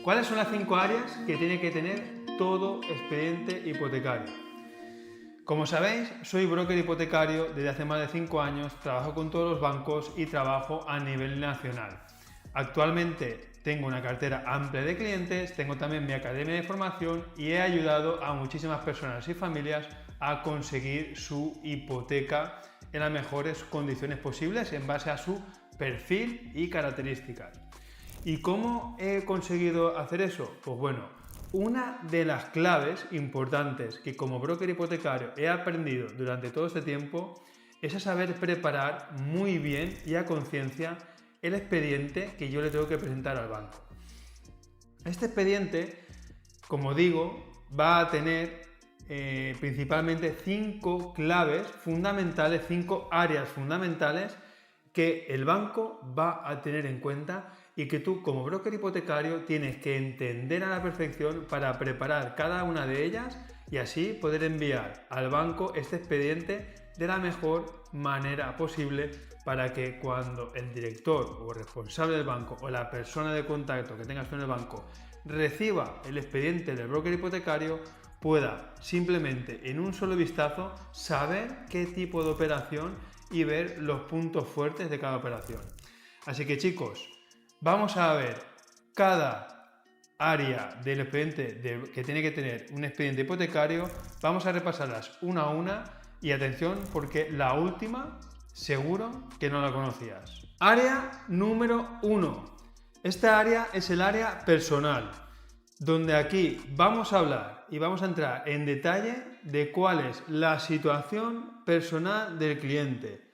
¿Cuáles son las 5 áreas que tiene que tener todo expediente hipotecario? Como sabéis, soy broker hipotecario desde hace más de 5 años, trabajo con todos los bancos y trabajo a nivel nacional. Actualmente tengo una cartera amplia de clientes, tengo también mi academia de formación y he ayudado a muchísimas personas y familias a conseguir su hipoteca en las mejores condiciones posibles en base a su perfil y características. ¿Y cómo he conseguido hacer eso? Pues bueno, una de las claves importantes que como broker hipotecario he aprendido durante todo este tiempo es a saber preparar muy bien y a conciencia el expediente que yo le tengo que presentar al banco. Este expediente, como digo, va a tener principalmente 5 claves fundamentales, 5 áreas fundamentales que el banco va a tener en cuenta y que tú como broker hipotecario tienes que entender a la perfección para preparar cada una de ellas y así poder enviar al banco este expediente de la mejor manera posible para que cuando el director o responsable del banco o la persona de contacto que tengas con el banco reciba el expediente del broker hipotecario pueda simplemente en un solo vistazo saber qué tipo de operación y ver los puntos fuertes de cada operación. Así que chicos, vamos a ver cada área del expediente que tiene que tener un expediente hipotecario, vamos a repasarlas una a una y atención porque la última seguro que no la conocías. Área número 1. Esta área es el área personal, donde aquí vamos a hablar y vamos a entrar en detalle de cuál es la situación personal del cliente.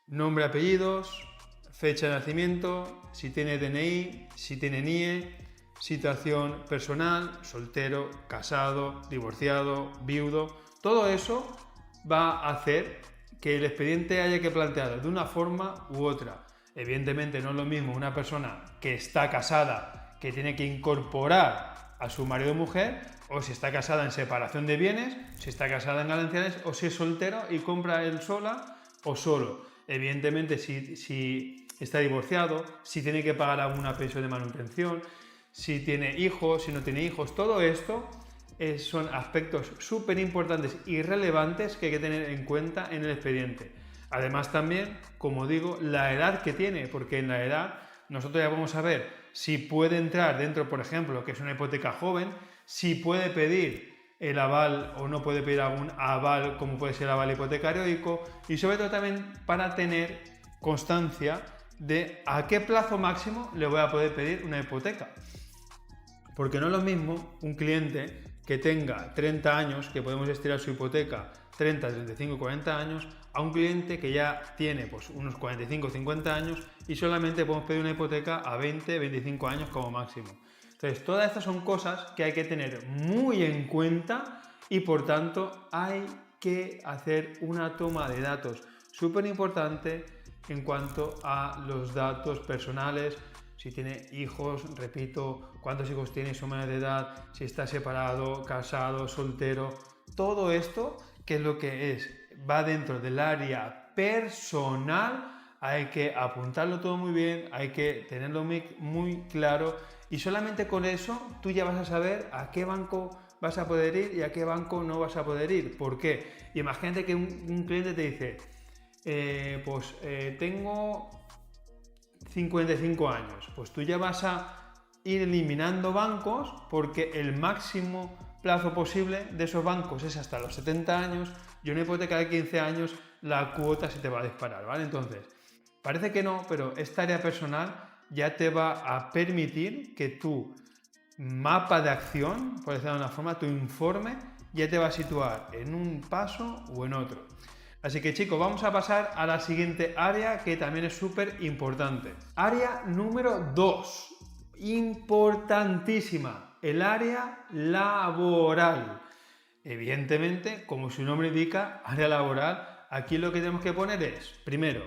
Nombre, apellidos, fecha de nacimiento, si tiene DNI, si tiene NIE, situación personal, soltero, casado, divorciado, viudo. Todo eso va a hacer que el expediente haya que plantearlo de una forma u otra. Evidentemente no es lo mismo una persona que está casada, que tiene que incorporar a su marido o mujer, o si está casada en separación de bienes, si está casada en gananciales, o si es soltero y compra él sola o solo. Evidentemente si está divorciado, si tiene que pagar alguna pensión de manutención, si tiene hijos, si no tiene hijos, todo esto son aspectos súper importantes y relevantes que hay que tener en cuenta en el expediente. Además también, como digo, la edad que tiene, porque en la edad nosotros ya vamos a ver si puede entrar dentro, por ejemplo, que es una hipoteca joven, si puede pedir el aval o no puede pedir algún aval como puede ser el aval hipotecario ICO y sobre todo también para tener constancia de a qué plazo máximo le voy a poder pedir una hipoteca. Porque no es lo mismo un cliente que tenga 30 años, que podemos estirar su hipoteca 30, 35, 40 años, a un cliente que ya tiene pues, unos 45, 50 años y solamente podemos pedir una hipoteca a 20, 25 años como máximo. Entonces, todas estas son cosas que hay que tener muy en cuenta y por tanto hay que hacer una toma de datos súper importante en cuanto a los datos personales. Si tiene hijos, repito, cuántos hijos tiene, su menor de edad, si está separado, casado, soltero, todo esto, que es lo que va dentro del área personal, hay que apuntarlo todo muy bien, hay que tenerlo muy claro y solamente con eso tú ya vas a saber a qué banco vas a poder ir y a qué banco no vas a poder ir. ¿Por qué? Imagínate que un cliente te dice, tengo 55 años, pues tú ya vas a ir eliminando bancos porque el máximo plazo posible de esos bancos es hasta los 70 años y una hipoteca de 15 años la cuota se te va a disparar, ¿vale? Entonces, parece que no, pero esta área personal ya te va a permitir que tu mapa de acción, por decirlo de una forma, tu informe, ya te va a situar en un paso o en otro. Así que chicos, vamos a pasar a la siguiente área que también es súper importante. Área número 2, importantísima, el área laboral. Evidentemente, como su nombre indica, área laboral, aquí lo que tenemos que poner es, primero,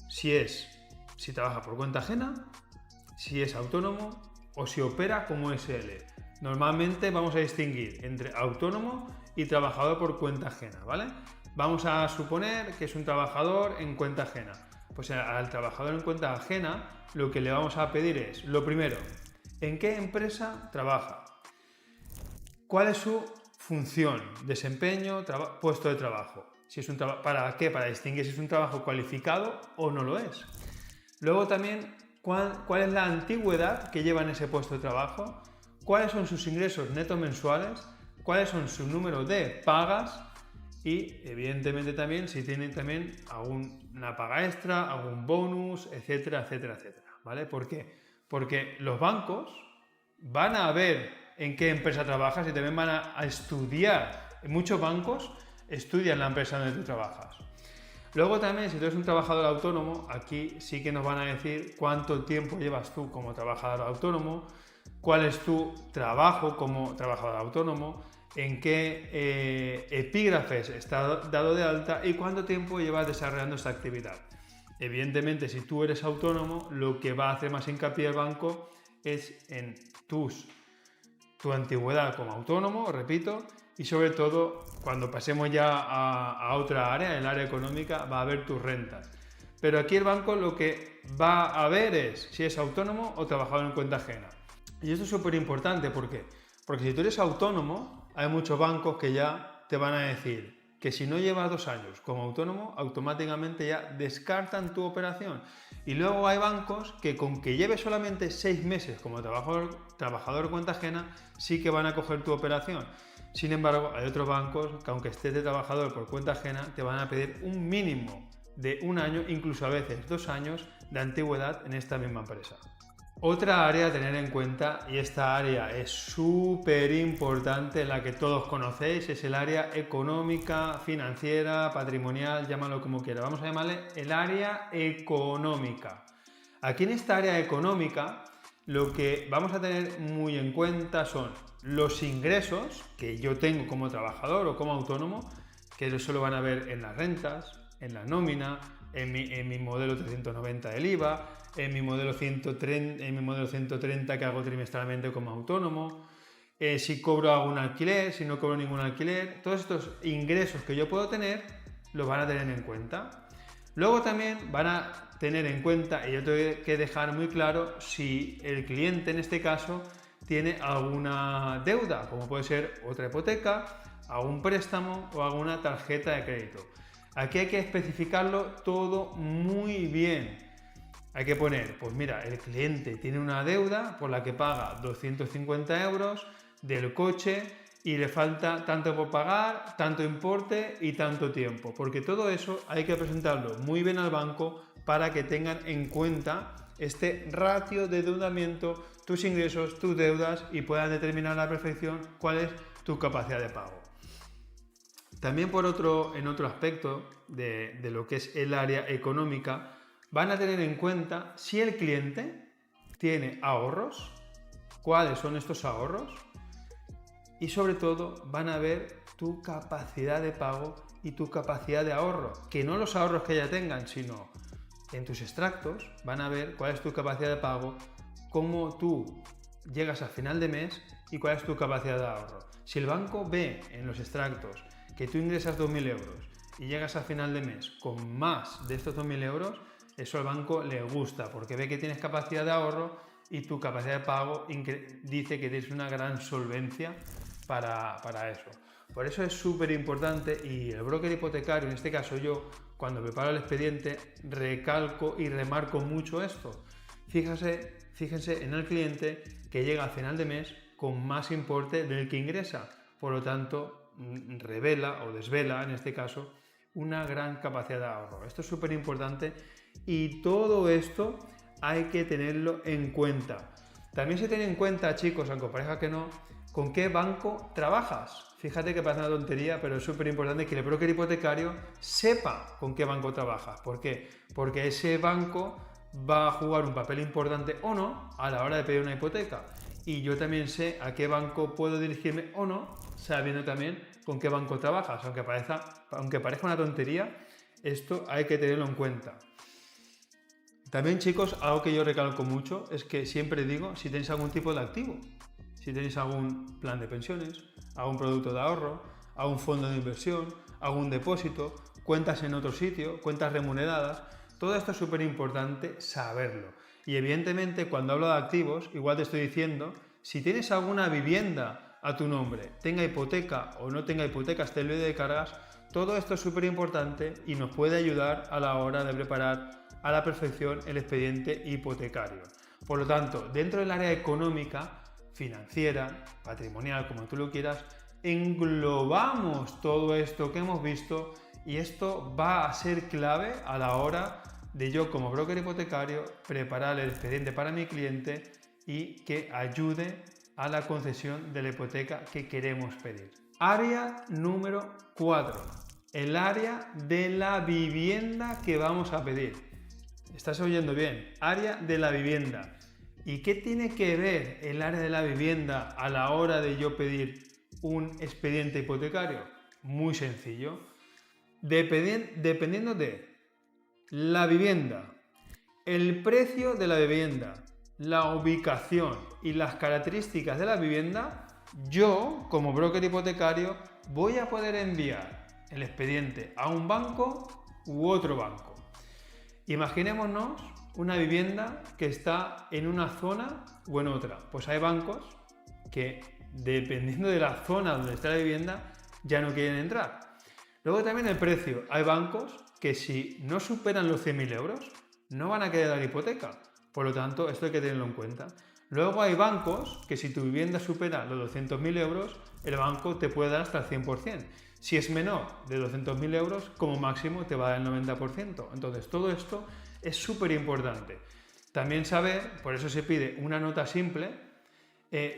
si trabaja por cuenta ajena, si es autónomo o si opera como SL. Normalmente vamos a distinguir entre autónomo y trabajador por cuenta ajena, ¿vale? Vamos a suponer que es un trabajador en cuenta ajena. Pues al trabajador en cuenta ajena lo que le vamos a pedir es, lo primero, ¿En qué empresa trabaja? ¿Cuál es su función, desempeño, puesto de trabajo? Si es ¿Para qué? Para distinguir si es un trabajo cualificado o no lo es. Luego también, ¿cuál es la antigüedad que lleva en ese puesto de trabajo? ¿Cuáles son sus ingresos netos mensuales? ¿Cuáles son su número de pagas? Y evidentemente también si tienen también alguna paga extra, algún bonus, etcétera, etcétera, etcétera. ¿Vale? ¿Por qué? Porque los bancos van a ver en qué empresa trabajas y también van a estudiar. Muchos bancos estudian la empresa donde tú trabajas. Luego también, si tú eres un trabajador autónomo, aquí sí que nos van a decir cuánto tiempo llevas tú como trabajador autónomo, cuál es tu trabajo como trabajador autónomo, en qué epígrafes está dado de alta y cuánto tiempo llevas desarrollando esta actividad. Evidentemente, si tú eres autónomo, lo que va a hacer más hincapié el banco es en tu antigüedad como autónomo, repito, y sobre todo cuando pasemos ya a otra área, el área económica, va a ver tus rentas. Pero aquí el banco lo que va a ver es si es autónomo o trabajador en cuenta ajena. Y esto es súper importante, ¿por qué? Porque si tú eres autónomo, hay muchos bancos que ya te van a decir que si no llevas 2 años como autónomo, automáticamente ya descartan tu operación. Y luego hay bancos que con que lleves solamente 6 meses como trabajador cuenta ajena, sí que van a coger tu operación. Sin embargo, hay otros bancos que aunque estés de trabajador por cuenta ajena, te van a pedir un mínimo de 1 año, incluso a veces 2 años de antigüedad en esta misma empresa. Otra área a tener en cuenta, y esta área es súper importante, la que todos conocéis, es el área económica, financiera, patrimonial, llámalo como quieras. Vamos a llamarle el área económica. Aquí en esta área económica, lo que vamos a tener muy en cuenta son los ingresos que yo tengo como trabajador o como autónomo, que eso lo van a ver en las rentas, en la nómina, en mi modelo 390 del IVA, en mi modelo 130 que hago trimestralmente como autónomo, si cobro algún alquiler, si no cobro ningún alquiler. Todos estos ingresos que yo puedo tener los van a tener en cuenta. Luego también van a tener en cuenta, y yo tengo que dejar muy claro, si el cliente en este caso tiene alguna deuda, como puede ser otra hipoteca, algún préstamo o alguna tarjeta de crédito. Aquí hay que especificarlo todo muy bien. Hay que poner, pues mira, el cliente tiene una deuda por la que paga 250 euros del coche y le falta tanto por pagar, tanto importe y tanto tiempo. Porque todo eso hay que presentarlo muy bien al banco para que tengan en cuenta este ratio de endeudamiento, tus ingresos, tus deudas y puedan determinar a la perfección cuál es tu capacidad de pago. También en otro aspecto de lo que es el área económica, van a tener en cuenta si el cliente tiene ahorros, cuáles son estos ahorros y sobre todo van a ver tu capacidad de pago y tu capacidad de ahorro, que no los ahorros que ya tengan, sino en tus extractos van a ver cuál es tu capacidad de pago, cómo tú llegas a final de mes y cuál es tu capacidad de ahorro. Si el banco ve en los extractos que tú ingresas 2.000 euros y llegas a final de mes con más de estos 2.000 euros, eso al banco le gusta porque ve que tienes capacidad de ahorro y tu capacidad de pago dice que tienes una gran solvencia para eso. Por eso es súper importante y el broker hipotecario, en este caso yo, cuando preparo el expediente, recalco y remarco mucho esto. Fíjense en el cliente que llega a final de mes con más importe del que ingresa. Por lo tanto, revela o desvela, en este caso, una gran capacidad de ahorro. Esto es súper importante y todo esto hay que tenerlo en cuenta. También se tiene en cuenta, chicos, aunque parezca que no, con qué banco trabajas. Fíjate que parece una tontería, pero es súper importante que el broker hipotecario sepa con qué banco trabajas. ¿Por qué? Porque ese banco va a jugar un papel importante o no a la hora de pedir una hipoteca. Y yo también sé a qué banco puedo dirigirme o no, sabiendo también con qué banco trabajas. Aunque parezca una tontería, esto hay que tenerlo en cuenta. También, chicos, algo que yo recalco mucho es que siempre digo si tenéis algún tipo de activo. Si tenéis algún plan de pensiones, algún producto de ahorro, algún fondo de inversión, algún depósito, cuentas en otro sitio, cuentas remuneradas. Todo esto es súper importante saberlo. Y evidentemente cuando hablo de activos, igual te estoy diciendo, si tienes alguna vivienda a tu nombre, tenga hipoteca o no tenga hipoteca, esté libre de cargas, todo esto es súper importante y nos puede ayudar a la hora de preparar a la perfección el expediente hipotecario. Por lo tanto, dentro del área económica, financiera, patrimonial, como tú lo quieras, englobamos todo esto que hemos visto y esto va a ser clave a la hora de yo como broker hipotecario preparar el expediente para mi cliente y que ayude a la concesión de la hipoteca que queremos pedir. Área número 4. El área de la vivienda que vamos a pedir. ¿Estás oyendo bien? Área de la vivienda. ¿Y qué tiene que ver el área de la vivienda a la hora de yo pedir un expediente hipotecario? Muy sencillo. Dependiendo de la vivienda, el precio de la vivienda, la ubicación y las características de la vivienda, yo, como broker hipotecario, voy a poder enviar el expediente a un banco u otro banco. Imaginémonos una vivienda que está en una zona o en otra. Pues hay bancos que, dependiendo de la zona donde está la vivienda, ya no quieren entrar. Luego también el precio. Hay bancos que si no superan los 100.000 euros, no van a querer dar hipoteca. Por lo tanto, esto hay que tenerlo en cuenta. Luego hay bancos que si tu vivienda supera los 200.000 euros, el banco te puede dar hasta el 100%. Si es menor de 200.000 euros, como máximo te va a dar el 90%. Entonces, todo esto es súper importante. También saber, por eso se pide una nota simple,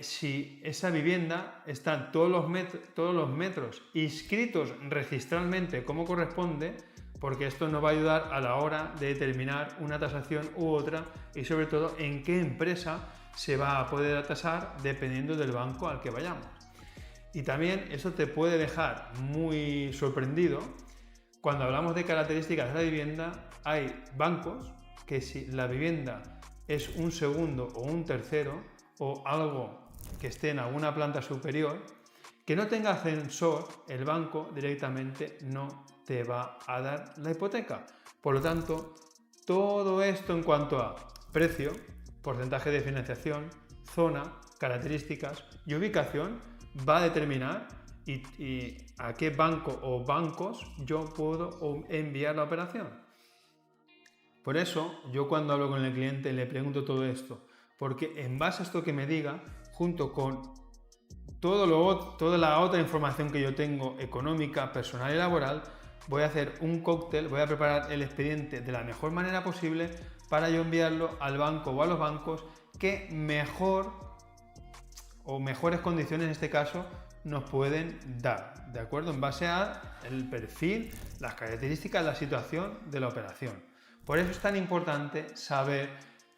si esa vivienda está todos los metros inscritos registralmente como corresponde, porque esto nos va a ayudar a la hora de determinar una tasación u otra y sobre todo en qué empresa se va a poder tasar dependiendo del banco al que vayamos. Y también eso te puede dejar muy sorprendido. Cuando hablamos de características de la vivienda, hay bancos que si la vivienda es un segundo o un tercero o algo que esté en alguna planta superior, que no tenga ascensor, el banco directamente no te va a dar la hipoteca. Por lo tanto, todo esto en cuanto a precio, porcentaje de financiación, zona, características y ubicación va a determinar y a qué banco o bancos yo puedo enviar la operación. Por eso, yo cuando hablo con el cliente le pregunto todo esto, porque en base a esto que me diga, junto con toda la otra información que yo tengo económica, personal y laboral, voy a hacer un cóctel, voy a preparar el expediente de la mejor manera posible para yo enviarlo al banco o a los bancos que mejor o mejores condiciones en este caso nos pueden dar, ¿de acuerdo? En base a el perfil, las características, la situación de la operación. Por eso es tan importante saber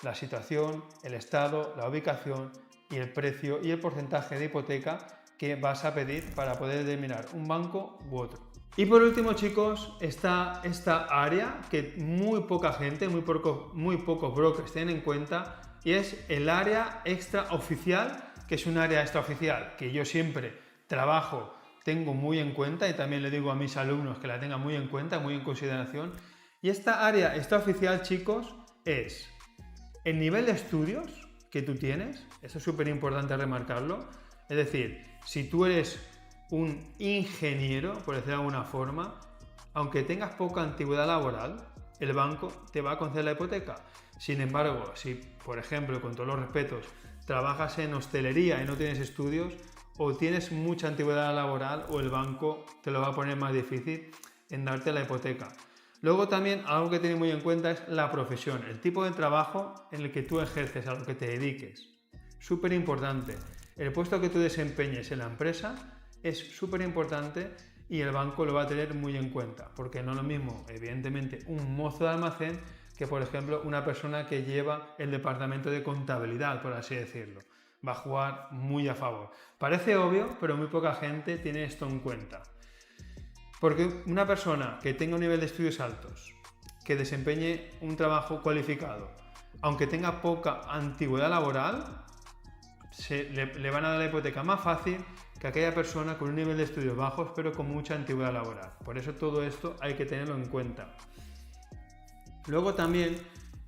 la situación, el estado, la ubicación y el precio y el porcentaje de hipoteca que vas a pedir para poder determinar un banco u otro. Y por último, chicos, está esta área que muy poca gente, muy pocos brokers tienen en cuenta, y es el área extraoficial, que es un área extraoficial que yo siempre trabajo, tengo muy en cuenta y también le digo a mis alumnos que la tengan muy en cuenta, muy en consideración. Y esta área extraoficial, chicos, es el nivel de estudios que tú tienes, eso es súper importante remarcarlo, es decir, si tú eres un ingeniero, por decirlo de alguna forma, aunque tengas poca antigüedad laboral, el banco te va a conceder la hipoteca. Sin embargo, si, por ejemplo, con todos los respetos, trabajas en hostelería y no tienes estudios, o tienes mucha antigüedad laboral o el banco te lo va a poner más difícil en darte la hipoteca. Luego también algo que tener muy en cuenta es la profesión, el tipo de trabajo en el que tú ejerces, a lo que te dediques. Súper importante. El puesto que tú desempeñes en la empresa es súper importante y el banco lo va a tener muy en cuenta, porque no es lo mismo, evidentemente, un mozo de almacén que, por ejemplo, una persona que lleva el departamento de contabilidad, por así decirlo. Va a jugar muy a favor. Parece obvio, pero muy poca gente tiene esto en cuenta. Porque una persona que tenga un nivel de estudios altos, que desempeñe un trabajo cualificado, aunque tenga poca antigüedad laboral, le van a dar la hipoteca más fácil que aquella persona con un nivel de estudios bajos pero con mucha antigüedad laboral. Por eso todo esto hay que tenerlo en cuenta. Luego también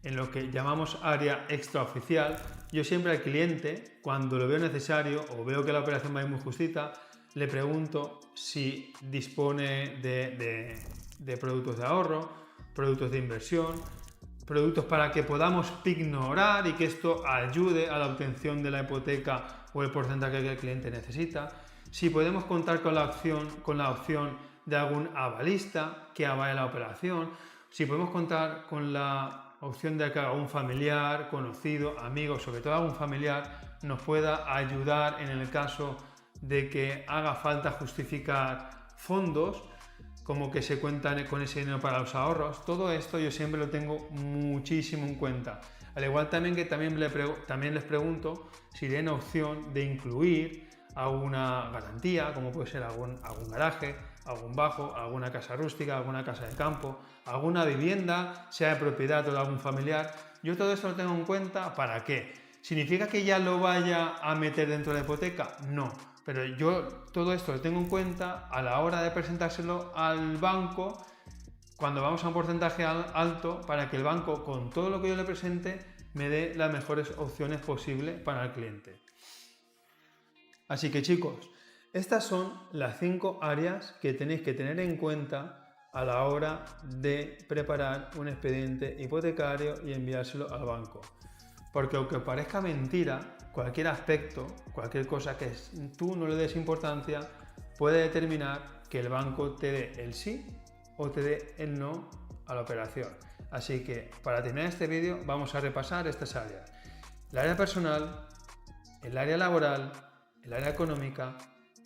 en lo que llamamos área extraoficial, yo siempre al cliente, cuando lo veo necesario o veo que la operación va a ir muy justita, le pregunto si dispone de productos de ahorro, productos de inversión, productos para que podamos pignorar y que esto ayude a la obtención de la hipoteca o el porcentaje que el cliente necesita. Si podemos contar con la opción de algún avalista que avale la operación, si podemos contar con la opción de que algún familiar, conocido, amigo, sobre todo algún familiar, nos pueda ayudar en el caso de que haga falta justificar fondos, como que se cuentan con ese dinero para los ahorros. Todo esto yo siempre lo tengo muchísimo en cuenta. Al igual también que también les pregunto si tienen opción de incluir alguna garantía, como puede ser algún garaje, algún bajo, alguna casa rústica, alguna casa de campo, alguna vivienda, sea de propiedad o de algún familiar. Yo todo esto lo tengo en cuenta. ¿Para qué? ¿Significa que ya lo vaya a meter dentro de la hipoteca? No. Pero yo todo esto lo tengo en cuenta a la hora de presentárselo al banco cuando vamos a un porcentaje alto, para que el banco, con todo lo que yo le presente, me dé las mejores opciones posibles para el cliente. Así que chicos, estas son las 5 áreas que tenéis que tener en cuenta a la hora de preparar un expediente hipotecario y enviárselo al banco. Porque aunque parezca mentira, cualquier aspecto, cualquier cosa que tú no le des importancia, puede determinar que el banco te dé el sí o te dé el no a la operación. Así que para terminar este vídeo vamos a repasar estas áreas: el área personal, el área laboral, el área económica,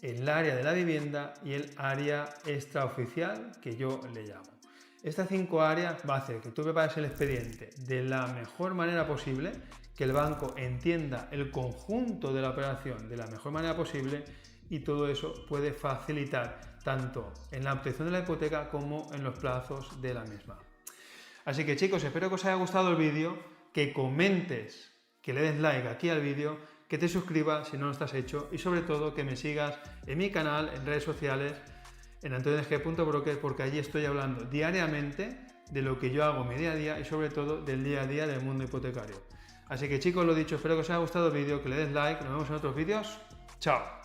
el área de la vivienda y el área extraoficial, que yo le llamo. Estas 5 áreas va a hacer que tú prepares el expediente de la mejor manera posible, que el banco entienda el conjunto de la operación de la mejor manera posible, y todo eso puede facilitar tanto en la obtención de la hipoteca como en los plazos de la misma. Así que chicos, espero que os haya gustado el vídeo, que comentes, que le des like aquí al vídeo, que te suscribas si no lo estás hecho y sobre todo que me sigas en mi canal, en redes sociales, en antoniosg.broker, porque allí estoy hablando diariamente de lo que yo hago mi día a día y sobre todo del día a día del mundo hipotecario. Así que chicos, lo dicho, espero que os haya gustado el vídeo, que le des like, nos vemos en otros vídeos. ¡Chao!